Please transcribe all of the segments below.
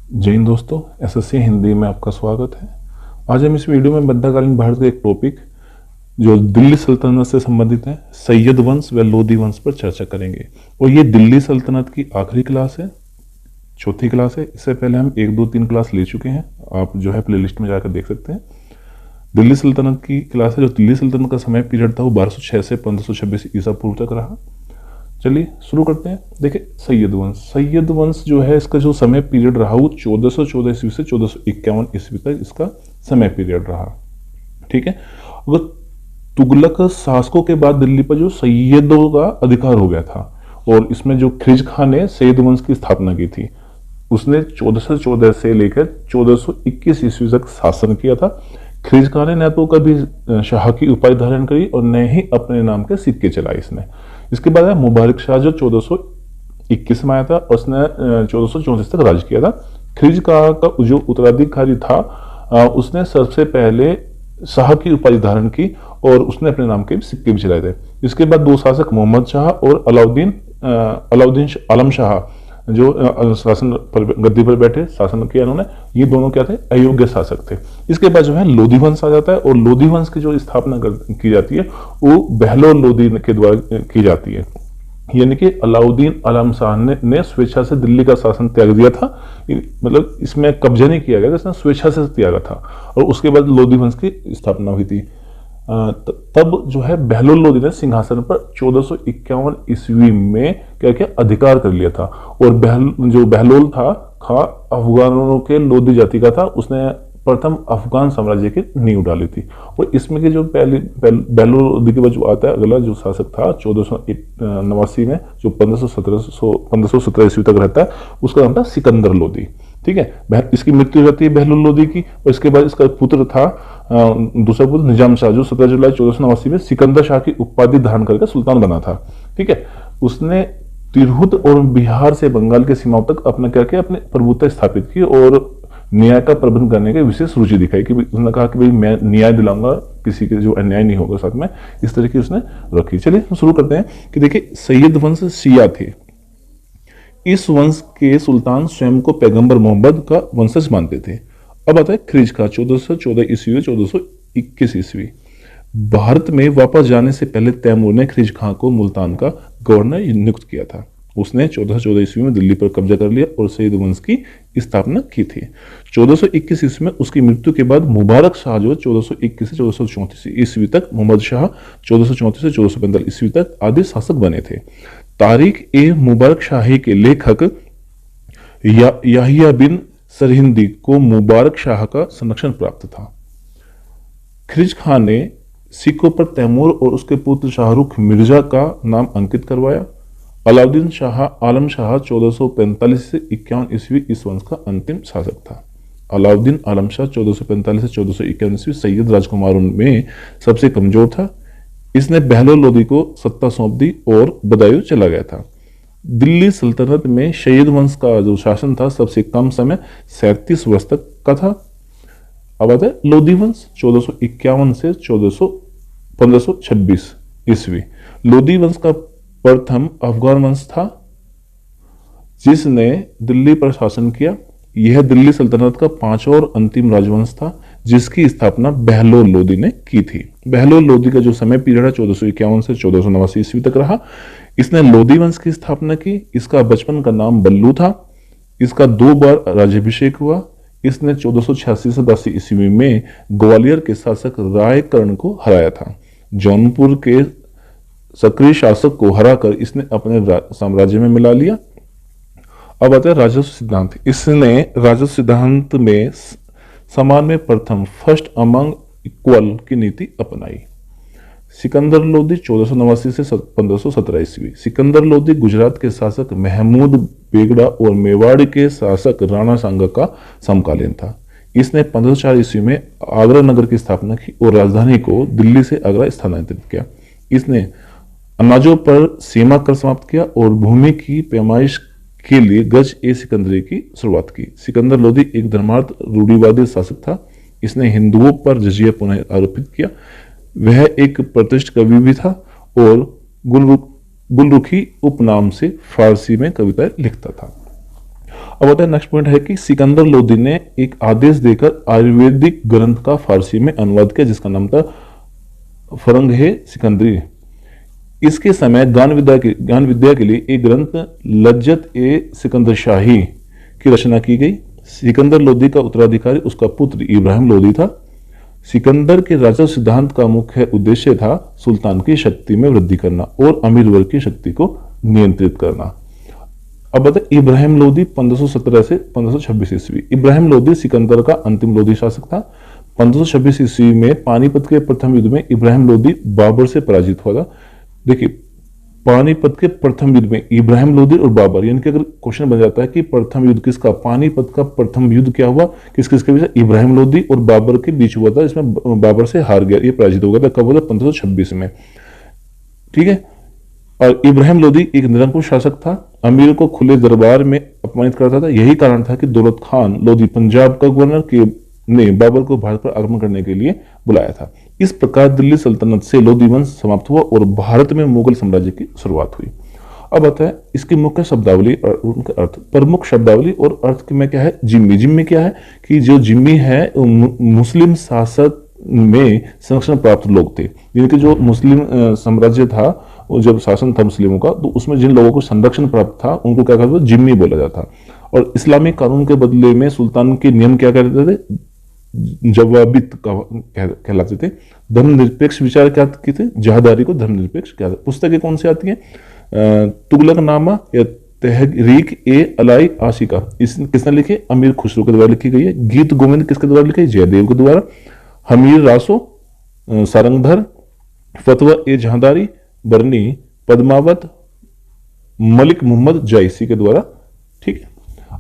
जय हिंद दोस्तों, एसएससी हिंदी में आपका स्वागत है। आज हम इस वीडियो में मध्यकालीन भारत का एक टॉपिक जो दिल्ली सल्तनत से संबंधित है, सैयद वंश व लोदी वंश पर चर्चा करेंगे। और ये दिल्ली सल्तनत की आखिरी क्लास है, चौथी क्लास है। इससे पहले हम 1, 2, 3 क्लास ले चुके हैं, आप जो है प्लेलिस्ट में जाकर देख सकते हैं। दिल्ली सल्तनत की क्लास है। जो दिल्ली सल्तनत का समय पीरियड था वो 1206 से 1526 ईसा पूर्व तक रहा। चलिए शुरू करते हैं। देखिए, सैयद वंश जो है, इसका जो समय पीरियड रहा वो 1414 ईस्वी से 1451 ईस्वी तक इसका समय पीरियड रहा। ठीक है। अगर तुगलक शासकों के बाद दिल्ली पर जो सैयदों का अधिकार हो गया था, और इसमें जो खिलजी खान ने सैयद वंश की स्थापना की थी, उसने 1414 से लेकर 1421 ईस्वी तक शासन किया था। खिलजी खान ने न तो कभी शाह की उपाधि धारण करी और न ही अपने नाम के सिक्के चलाए इसने। इसके बाद मुबारक शाह जो 1421 में आया था, उसने 1434 तक राज किया था। खिलजी खान का जो उत्तराधिकारी था, उसने सबसे पहले शाह की उपाधि धारण की और उसने अपने नाम के सिक्के भी चलाए थे। इसके बाद दो शासक मोहम्मद शाह और अलाउद्दीन आलम शाह जो शासन पर गद्दी पर बैठे शासन किया उन्होंने, ये दोनों क्या थे, अयोग्य शासक थे। इसके बाद जो है लोधी वंश आ जाता है, और लोधी वंश की जो स्थापना की जाती है वो बहलोल लोधी के द्वारा की जाती है। यानी कि अलाउद्दीन आलम शाह ने स्वेच्छा से दिल्ली का शासन त्याग दिया था, मतलब इसमें कब्जा नहीं किया गया, इसने स्वेच्छा से त्यागा था। और उसके बाद लोधी वंश की स्थापना हुई थी। तब जो है बहलोल लोदी ने सिंहासन पर 1451 ईस्वी में क्या क्या अधिकार कर लिया था। और जो बहलोल था अफगानों के लोदी जाति का था, उसने प्रथम अफगान साम्राज्य की नींव डाली थी। और इसमें की जो पहली बहलोल लोदी के बाद जो आता है अगला जो शासक था 1489 में, जो 1517 ईस्वी तक रहता है, उसका नाम था सिकंदर लोदी। ठीक है। इसकी मृत्यु हो जाती है बहलोल लोदी की। और इसके बाद इसका पुत्र था दूसरा पुत्र निजाम शाह, जो 17 जुलाई 1489 में सिकंदर शाह की उपाधि धारण करके सुल्तान बना था। ठीक है। उसने तिरहुत और बिहार से बंगाल के सीमाओं तक अपना करके अपने प्रभुत्व स्थापित की और न्याय का प्रबंध करने की विशेष रुचि दिखाई। कि उसने कहा कि भाई मैं न्याय दिलाऊंगा, किसी के जो अन्याय नहीं होगा साथ में, इस तरह की उसने रखी। चलिए हम शुरू करते हैं कि देखिए, सैयद वंश शिया थे। इस वंश के सुल्तान स्वयं को पैगंबर मोहम्मद का वंशज मानते थे। अब आता है खिलजी खान 1414 ईस्वी 1421 ईस्वी। भारत में वापस जाने से पहले तैमूर ने खिलजी खान को मुल्तान का गवर्नर नियुक्त किया था। उसने 1414 ईस्वी में दिल्ली पर कब्जा कर लिया और सैयद वंश की स्थापना की थी। 1421 ईस्वी में उसकी मृत्यु के बाद मुबारक शाह जो 1421 से 1434 ईस्वी तक, मोहम्मद शाह 1434 से 1445 ईस्वी तक आदि शासक बने थे। तारीख ए मुबारक शाही के लेखक याहिया बिन सरहिंदी को मुबारक शाह का संरक्षण प्राप्त था। खिलजी खान ने सिखों पर तैमूर और उसके पुत्र शाहरुख मिर्जा का नाम अंकित करवाया। अलाउद्दीन शाह आलम शाह 1445 से 51 ईस्वी इस वंश का अंतिम शासक था। अलाउद्दीन आलम शाह 1445 से 1451 ईस्वी सैयद राजकुमारों में सबसे कमजोर था। इसने बहलोल लोदी को सत्ता सौंप दी और बदायूं चला गया था। दिल्ली सल्तनत में सैयद वंश का जो शासन था सबसे कम समय 37 वर्ष तक का था। अब आता है लोदी वंश 1451 से 1526 ईस्वी। लोदी वंश का प्रथम अफगान वंश था जिसने दिल्ली पर शासन किया। यह दिल्ली सल्तनत का पांचवा और अंतिम राजवंश था जिसकी स्थापना बहलोल लोदी ने की थी। बहलोल लोदी का जो समय पीरियड है 1451 से 1489 ईस्वी तक रहा। इसने लोदी वंश की स्थापना की। इसका बचपन का नाम बल्लू था। इसका 2 बार राज्याभिषेक हुआ। इसने 1486 से 82 ईस्वी में ग्वालियर के शासक रायकर्ण को हराया था। जौनपुर के सक्रिय शासक को हराकर इसने अपने साम्राज्य में मिला लिया। अब आता है राजस्व सिद्धांत। इसने राजस्व सिद्धांत में समान में प्रथम फर्स्ट अमंग इक्वल की नीति अपनाई। सिकंदर लोदी 1489 से 1517 ईस्वी। सिकंदर लोदी गुजरात के शासक महमूद बेगड़ा और मेवाड़ के शासक राणा सांगा का समकालीन था। इसने 1504 ईस्वी में आगरा नगर की स्थापना की और राजधानी को दिल्ली से आगरा स्थानांतरित किया। इसने अनाजों पर सीमा कर समाप्त किया और भूमि की पैमाइश के लिए गज ए सिकंदरी की शुरुआत की। सिकंदर लोदी एक धर्मार्थ रूढ़िवादी शासक था। इसने हिंदुओं पर जजिया पुनः आरोपित किया। वह एक प्रतिष्ठित कवि भी था और गुलरुखी उपनाम से फारसी में कविताएं लिखता था। अब होता है नेक्स्ट पॉइंट है कि सिकंदर लोदी ने एक आदेश देकर आयुर्वेदिक ग्रंथ का फारसी में अनुवाद किया जिसका नाम था फरंग सिकंदरी। इसके समय ज्ञान विद्या के लिए एक ग्रंथ लज्जत ए सिकंदर शाही की रचना की गई। सिकंदर लोदी का उत्तराधिकारी उसका पुत्र इब्राहिम लोदी था। सिकंदर के राजस्व सिद्धांत का मुख्य उद्देश्य था सुल्तान की शक्ति में वृद्धि करना और अमीर वर्ग की शक्ति को नियंत्रित करना। अब बताए इब्राहिम लोदी 1517 से 1526 ईस्वी। इब्राहिम लोदी सिकंदर का अंतिम लोदी शासक था। 1526 ईस्वी में पानीपत के प्रथम युद्ध में इब्राहिम लोदी बाबर से पराजित हुआ था। देखिए, पानीपत के प्रथम युद्ध में इब्राहिम लोदी और बाबर, यानी कि अगर क्वेश्चन बन जाता है कि प्रथम युद्ध किसका, पानीपत का प्रथम युद्ध क्या हुआ, किस किसके बीच, इब्राहिम लोदी और बाबर के बीच हुआ था। इसमें बाबर से हार गया, ये पराजित हो गया था। कब हुआ था? 1526 में। ठीक है। और इब्राहिम लोदी एक निरंकुश शासक था, अमीर को खुले दरबार में अपमानित करता था। यही कारण था कि दौलत खान लोदी पंजाब का गवर्नर ने बाबर को भारत पर आक्रमण करने के लिए बुलाया था। इस प्रकार दिल्ली सल्तनत से लोदी वंश समाप्त हुआ और भारत में मुगल साम्राज्य की शुरुआत हुई। अब आता है इसकी मुख्य शब्दावली और उनके अर्थ। प्रमुख शब्दावली और अर्थ में क्या है? जिम्मी। जिम्मी क्या है कि जो जिम्मी है मुस्लिम शासक में संरक्षण प्राप्त लोग थे, जिनके जो मुस्लिम साम्राज्य था, जब शासन था मुस्लिमों का, तो उसमें जिन लोगों को संरक्षण प्राप्त था उनको क्या कहते थे? जिम्मी बोला जाता। और इस्लामिक कानून के बदले में सुल्तान के नियम क्या कहते थे? जवाबित कहलाते थे। धर्मनिरपेक्ष विचार क्या थे? जहादारी को धर्मनिरपेक्ष क्या? पुस्तकें कौन सी आती हैं? तुगलकनामा या तहरीक ए अलाई आशिका किसने लिखी? अमीर खुसरो के द्वारा लिखी गई है। गीत गोविंद किसके द्वारा लिखी? जयदेव के द्वारा। हमीर रासो सारंगधर, फतवा ए जहादारी बरनी पद्मावत मलिक मोहम्मद जायसी के द्वारा। ठीक है।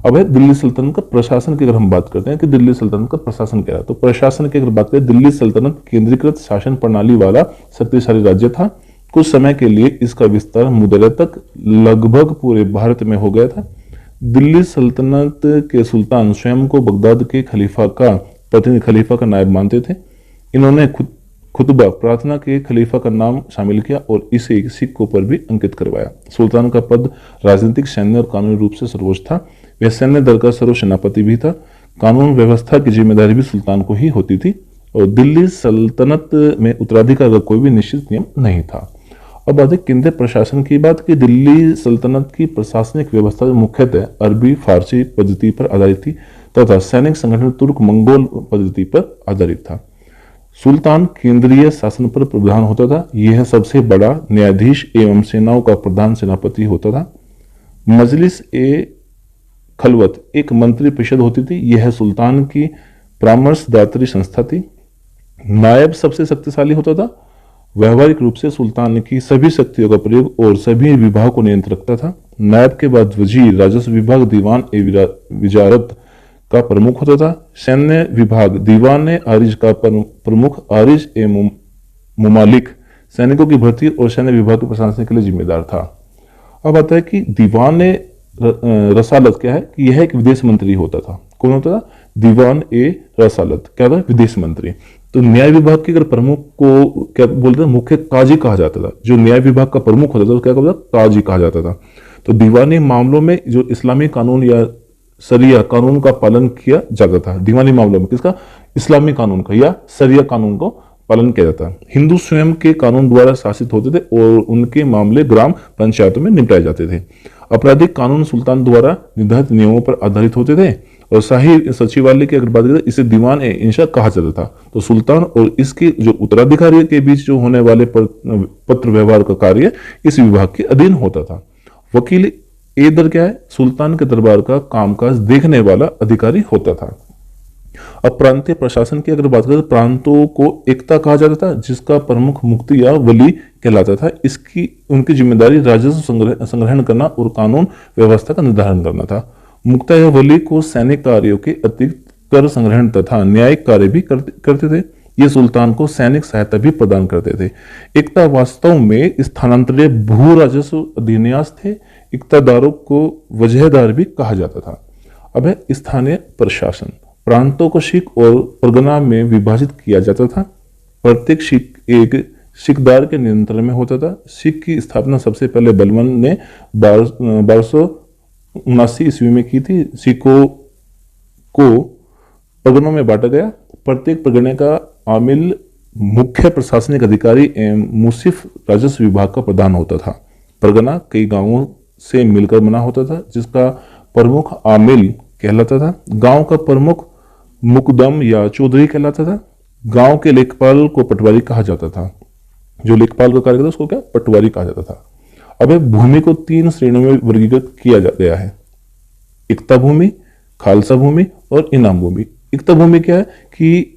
अब है दिल्ली सल्तनत का प्रशासन की अगर हम बात करते हैं कि दिल्ली सल्तनत का प्रशासन क्या है, तो प्रशासन की अगर बात करें, दिल्ली सल्तनत केंद्रीकृत शासन प्रणाली वाला शक्तिशाली राज्य था। कुछ समय के लिए इसका विस्तार मुदरा तक लगभग पूरे भारत में हो गया था। दिल्ली सल्तनत के सुल्तान स्वयं को बगदाद के खलीफा का नायब मानते थे। इन्होंने खुतबा प्रार्थना के खलीफा का नाम शामिल किया और इसे सिक्कों पर भी अंकित करवाया। सुल्तान का पद राजनीतिक, सैन्य और कानूनी रूप से सर्वोच्च था। वह सैन्य दल का सर्व सेनापति भी था। कानून व्यवस्था की जिम्मेदारी भी सुल्तान को ही होती थी और दिल्ली सल्तनत में उत्तराधिकार का कोई भी निश्चित नियम नहीं था। अब आते केंद्रीय प्रशासन की बात की। दिल्ली सल्तनत की प्रशासनिक व्यवस्था मुख्यतः अरबी फारसी पद्धति पर आधारित थी तथा सैनिक संगठन तुर्क मंगोल पद्धति पर आधारित था। सुल्तान केंद्रीय शासन पर प्रधान होता था। यह सबसे बड़ा न्यायाधीश एवं सेनाओं का प्रधान सेनापति होता था। मजलिस ए खलवत एक मंत्री परिषद होती थी। यह सुल्तान की परामर्शदात्री संस्था थी। नायब सबसे शक्तिशाली होता था। व्यवहारिक रूप से सुल्तान की सभी शक्तियों का प्रयोग और सभी विभागों को नियंत्रित रखता था। नायब के बाद वजीर, राजस्व विभाग, दीवान ए विजारत का प्रमुख होता था। सैन्य विभाग दीवान ए आरिज का प्रमुख, आरिज ए मुमालिक सैनिकों की भर्ती और सैन्य विभाग के प्रशासन के लिए जिम्मेदार था। अब आता है कि दीवान ए रसालत क्या है कि यह एक विदेश मंत्री होता था। कौन होता था? दीवान ए रसालत क्या था? विदेश मंत्री। तो न्याय विभाग के अगर प्रमुख को क्या बोलते थे? मुख्य काजी कहा जाता था। जो न्याय विभाग का प्रमुख होता था तो क्या कहता था? काजी कहा जाता था। तो दीवानी मामलों में जो इस्लामी कानून या शरिया कानून का पालन किया जाता था। दीवानी मामलों में किसका? इस्लामी कानून का या शरिया कानून को पालन किया जाता है। हिंदू स्वयं के कानून द्वारा शासित होते थे और उनके मामले ग्राम पंचायतों में निपटाए जाते थे। आपराधिक कानून सुल्तान द्वारा निर्धारित नियमों पर आधारित होते थे और शाही सचिवालय की अगर बात करें इसे दीवान ए इंशा कहा जाता था। तो सुल्तान और इसके जो उत्तराधिकारी के बीच जो होने वाले पत्र व्यवहार का कार्य इस विभाग के अधीन होता था। वकील ए दर क्या है? सुल्तान के दरबार का कामकाज देखने वाला अधिकारी होता था। अब प्रांतीय प्रशासन की अगर बात करें तो प्रांतों को एकता कहा जाता था, जिसका प्रमुख मुफ्ती या वली कहलाता था। इसकी उनकी जिम्मेदारी राजस्व संग्रहण करना और कानून व्यवस्था का निर्धारण करना था। मुक्ता या वली को सैनिक कार्यों के अतिरिक्त कर संग्रहण तथा न्यायिक कार्य भी करते थे। ये सुल्तान को सैनिक सहायता भी प्रदान करते थे। एकता वास्तव में स्थानांतरित भू राजस्व अधिन्यास थे। इक्तादारों को वजहदार भी कहा जाता था। अब है स्थानीय प्रशासन। प्रांतों को सिख और परगना में विभाजित किया जाता था। प्रत्येक सिख एक सिखदार के नियंत्रण में होता था। सिख की स्थापना सबसे पहले बलबन ने 1200 ईस्वी में की थी। सिखों को परगनों में बांटा गया। प्रत्येक परगने का आमिल मुख्य प्रशासनिक अधिकारी एवं मुंसिफ राजस्व विभाग का प्रधान होता था। परगना कई गांवों से मिलकर बना होता था, जिसका प्रमुख आमिल कहलाता था। गांव का प्रमुख मुकदम या चौधरी कहलाता था। गांव के लेखपाल को पटवारी कहा जाता था। जो लेखपाल का कार्य करता उसको क्या पटवारी कहा जाता था। अब भूमि को 3 श्रेणियों में वर्गीकृत किया गया है: इक्ता भूमि, खालसा भूमि और इनाम भूमि। इक्ता भूमि क्या है कि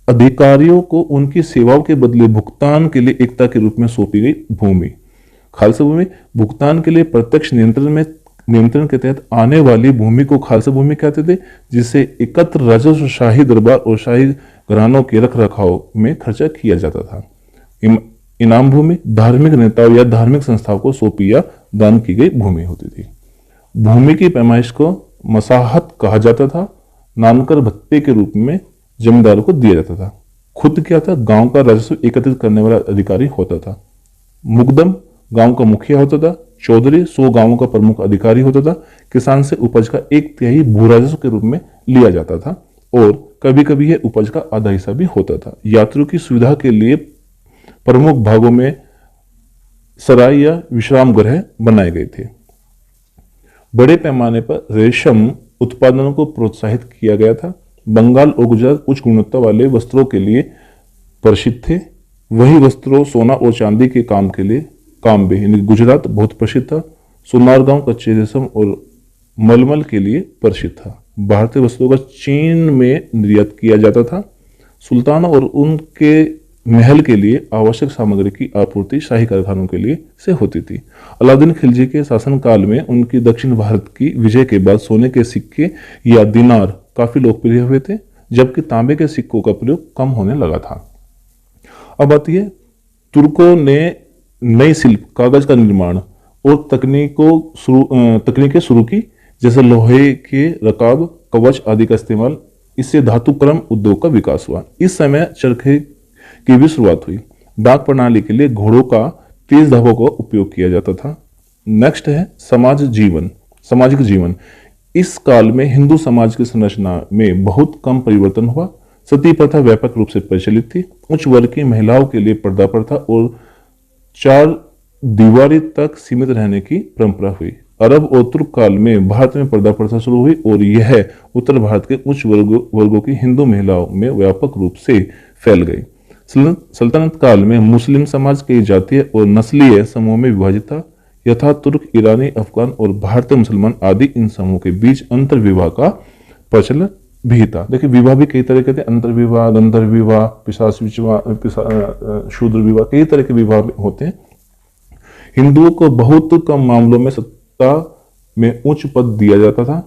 अधिकारियों को उनकी सेवाओं के बदले भुगतान के लिए इक्ता के रूप में सौंपी गई भूमि। खालसा भूमि भुगतान के लिए प्रत्यक्ष नियंत्रण के तहत आने वाली भूमि को खालसा भूमि कहते थे, जिससे एकत्र राजस्व शाही दरबार और शाही घरानों के रख रखाव में खर्चा किया जाता था। इनाम भूमि धार्मिक नेताओं या धार्मिक संस्थाओं को सौंपी या दान की गई भूमि होती थी। भूमि की पैमाइश को मसाहत कहा जाता था। नामकर भत्ते के रूप में जमींदारों को दिया जाता था। खुद क्या था, गांव का राजस्व एकत्रित करने वाला अधिकारी होता था। मुकदम गांव का मुखिया होता था। चौधरी 100 गांवों का प्रमुख अधिकारी होता था। किसान से उपज का 1/3 भू राजस्व के रूप में लिया जाता था और कभी कभी यह उपज का आधा हिस्सा भी होता था। यात्रियों की सुविधा के लिए प्रमुख भागों में सराय या विश्राम गृह बनाए गए थे। बड़े पैमाने पर रेशम उत्पादन को प्रोत्साहित किया गया था। बंगाल और गुजरात उच्च गुणवत्ता वाले वस्त्रों के लिए प्रसिद्ध थे। वही वस्त्रों सोना और चांदी के काम भी यानी गुजरात बहुत प्रसिद्ध था। सोनारगांव कच्चे रेशम और मलमल के लिए प्रसिद्ध था। भारतीय वस्त्रों का चीन में निर्यात किया जाता था। सुल्तान और उनके महल के लिए आवश्यक सामग्री की आपूर्ति शाही कारखानों के लिए से होती थी। अलाउद्दीन खिलजी के शासनकाल में उनकी दक्षिण भारत की विजय के बाद सोने के सिक्के या दिनार काफी लोकप्रिय हुए थे, जबकि तांबे के सिक्कों का प्रयोग कम होने लगा था। अब आती है तुर्कों ने नई शिल्प कागज का निर्माण और तकनीकें शुरू की, जैसे लोहे के रकाब, कवच आदि का इस्तेमाल। इससे धातुक्रम उद्योग का विकास हुआ। इस समय चरखे की भी शुरुआत हुई। डाक प्रणाली के लिए घोड़ों का तेज धागों का उपयोग किया जाता था। नेक्स्ट है सामाजिक जीवन। इस काल में हिंदू समाज की संरचना में बहुत कम परिवर्तन हुआ। सती प्रथा व्यापक रूप से प्रचलित थी। उच्च वर्ग की महिलाओं के लिए पर्दा प्रथा और 4 दीवारी तक सीमित रहने की परंपरा हुई। अरब और तुर्क काल में भारत में पर्दा प्रथा शुरू हुई और यह उत्तर भारत के उच्च वर्गों की हिंदू महिलाओं में व्यापक रूप से फैल गई। सल्तनत काल में मुस्लिम समाज कई जातीय और नस्लीय समूहों में विभाजित था। यथा तुर्क, ईरानी, अफगान और भारतीय मुसलमान आदि इन समूहों के बीच अंतर विवाह का प्रचलन भी था। देखिए विवाह भी कई तरह के थे, अंतर विवाह, गंधर्व विवाह, पिशाच विवाह, शूद्र विवाह, कई तरह के विवाह होते हैं। हिंदुओं को बहुत कम मामलों में सत्ता में उच्च पद दिया जाता था।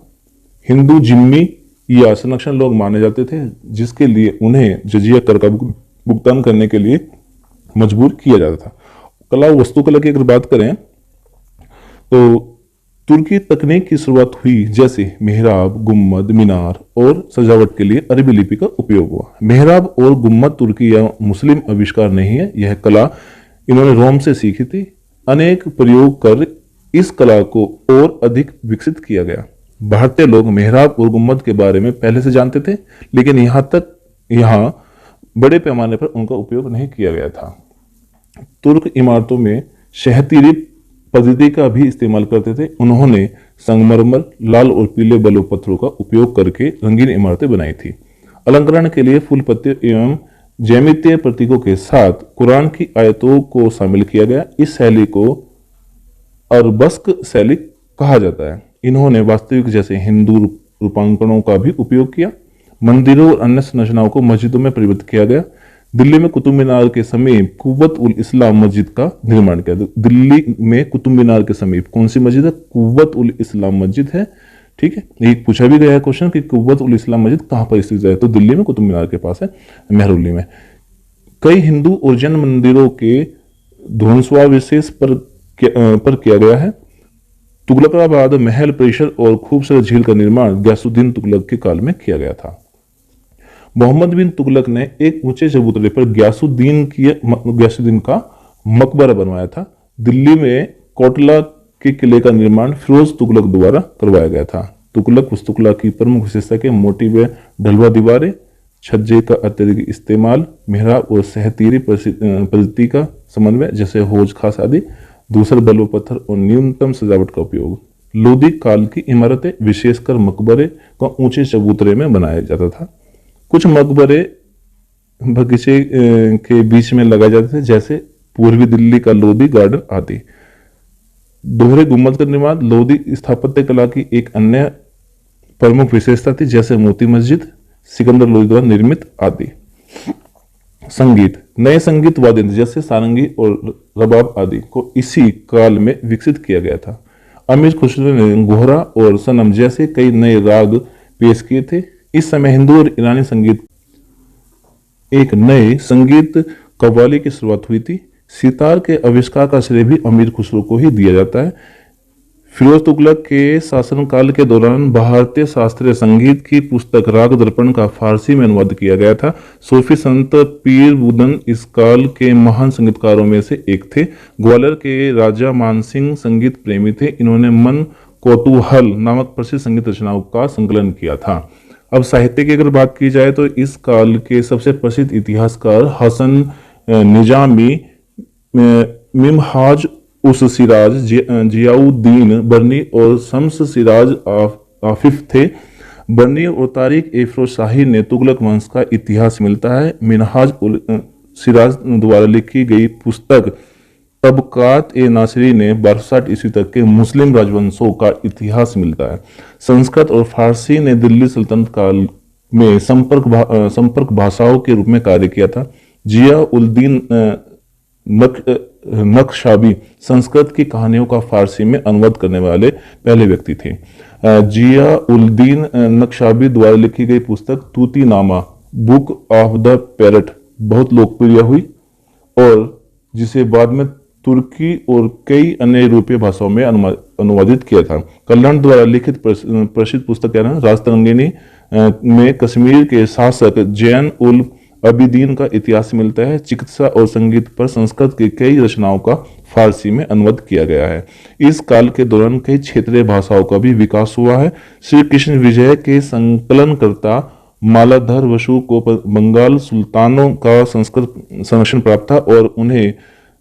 हिंदू जिम्मी या संरक्षण लोग माने जाते थे, जिसके लिए उन्हें जजिया कर का भुगतान करने के लिए मजबूर किया जाता था। कला और वास्तुकला की अगर बात करें तो तुर्की तकनीक की शुरुआत हुई, जैसे मेहराब, गुम्मद, मीनार और सजावट के लिए अरबी लिपि का उपयोग हुआ। मेहराब और गुम्मद तुर्की या मुस्लिम आविष्कार नहीं है, यह कला इन्होंने रोम से सीखी थी। अनेक प्रयोग कर इस कला को और अधिक विकसित किया गया। भारतीय लोग मेहराब और गुम्मद के बारे में पहले से जानते थे, लेकिन यहाँ बड़े पैमाने पर उनका उपयोग नहीं किया गया था। तुर्क इमारतों में शहतीरी पद्धति का भी इस्तेमाल करते थे। उन्होंने संगमरमर, लाल और पीले बलुई पत्थरों का उपयोग करके रंगीन इमारतें बनाई थी। अलंकरण के लिए फूल पत्ते एवं ज्यामितीय प्रतीकों के साथ कुरान की आयतों को शामिल किया गया। इस शैली को अरबस्क शैली कहा जाता है। इन्होंने वास्तविक जैसे हिंदू रूपांकनों का भी उपयोग किया। मंदिरों और अन्य संरचनाओं को मस्जिदों में परिवर्तित किया गया। दिल्ली में कुतुब मीनार के समीप कुव्वत उल इस्लाम मस्जिद का निर्माण किया। दिल्ली में कुतुब मीनार के समीप कौन सी मस्जिद है? कुव्वत उल इस्लाम मस्जिद है। ठीक है, ये पूछा भी गया है क्वेश्चन कि कुव्वत उल इस्लाम मस्जिद कहां पर स्थित है, तो दिल्ली में कुतुब मीनार के पास है, मेहरौली में। कई हिंदू और जैन मंदिरों के ध्वंसावशेष पर किया गया है। तुगलकाबाद महल परिसर और खूबसूरत झील का निर्माण गयासुद्दीन तुगलक के काल में किया गया था। मोहम्मद बिन तुगलक ने एक ऊंचे चबूतरे पर गयासुद्दीन का मकबरा बनवाया था। दिल्ली में कोटला के किले का निर्माण फिरोज तुगलक द्वारा करवाया गया था। तुगलक वास्तुकला की प्रमुख विशेषता के मोटिव व ढलवा दीवारें, छज्जे का अत्यधिक इस्तेमाल, मेहराब और सहतीरी पद्धति का समन्वय जैसे हौज खास आदि, दूसरे बल्ब पत्थर और न्यूनतम सजावट का उपयोग। लोदी काल की इमारतें विशेषकर मकबरे को ऊंचे चबूतरे में बनाया जाता था। कुछ मकबरे बगीचे के बीच में लगाए जाते थे, जैसे पूर्वी दिल्ली का लोदी गार्डन आदि। दोहरे गुंबद का निर्माण लोदी स्थापत्य कला की एक अन्य प्रमुख विशेषता थी, जैसे मोती मस्जिद सिकंदर लोदी द्वारा निर्मित आदि। संगीत, नए संगीत वाद्य यंत्र जैसे सारंगी और रबाब आदि को इसी काल में विकसित किया गया था। अमीर खुसरो ने गोहरा और सनम जैसे कई नए राग पेश किए थे। इस समय हिंदू और ईरानी संगीत एक नए संगीत कव्वाली की शुरुआत हुई थी। सितार के आविष्कार का श्रेय भी अमीर खुसरो को ही दिया जाता है। फिरोज तुगलक के शासनकाल के दौरान भारतीय शास्त्रीय संगीत की पुस्तक राग दर्पण का फारसी में अनुवाद किया गया था। सूफी संत पीर बुदन इस काल के महान संगीतकारों में से एक थे। ग्वालियर के राजा मानसिंह संगीत प्रेमी थे। इन्होंने मन कौतूहल नामक प्रसिद्ध संगीत रचनाओं का संकलन किया था। अब साहित्य की अगर बात की जाए तो इस काल के सबसे प्रसिद्ध इतिहासकार हसन निजामी, मिमहाज उस सिराज, जियाउद्दीन बर्नी और शम्स सिराज आफिफ थे। बर्नी और तारिक ए फिरोज शाही ने तुगलक वंश का इतिहास मिलता है। मिनहाज उल सिराज द्वारा लिखी गई पुस्तक तबकात ए नासिरी ने 1260 ईस्वी तक के मुस्लिम राजवंशों का इतिहास मिलता है। संस्कृत और फारसी ने दिल्ली सल्तनत काल में संपर्क भाषाओं के रूप में कार्य किया था। जिया उल-दीन नक्शबंदी संस्कृत की कहानियों का फारसी में अनुवाद करने वाले पहले व्यक्ति थे। जिया उल-दीन नक्शबंदी द्वारा लिखी गई पुस्तक तूतीनामा बुक ऑफ द पैरट बहुत लोकप्रिय हुई और जिसे बाद में तुर्की और कई अन्य यूरोपीय भाषाओं में अनुवादित किया था। कल्याण द्वारा लिखित प्रसिद्ध पुस्तक है राजतरंगिणी में कश्मीर के शासक जैन उल अबिदीन का इतिहास मिलता है। चिकित्सा और संगीत पर संस्कृत की कई रचनाओं का फारसी में अनुवाद किया गया है। इस काल के दौरान कई क्षेत्रीय भाषाओं का भी विकास हुआ है। श्री कृष्ण विजय के संकलनकर्ता मालाधर वसु को बंगाल सुल्तानों का संस्कृत संरक्षण प्राप्त था और उन्हें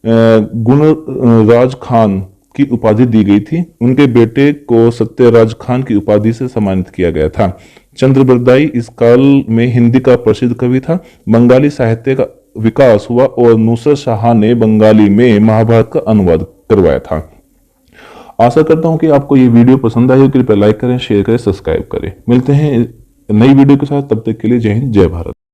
गुणराज खान की उपाधि दी गई थी। उनके बेटे को सत्यराज खान की उपाधि से सम्मानित किया गया था। चंद्रबरदाई इस काल में हिंदी का प्रसिद्ध कवि था। बंगाली साहित्य का विकास हुआ और नुसरत शाह ने बंगाली में महाभारत का अनुवाद करवाया था। आशा करता हूं कि आपको ये वीडियो पसंद आई हो। कृपया लाइक करें, शेयर करें, सब्सक्राइब करें। मिलते हैं नई वीडियो के साथ, तब तक के लिए जय हिंद, जय भारत।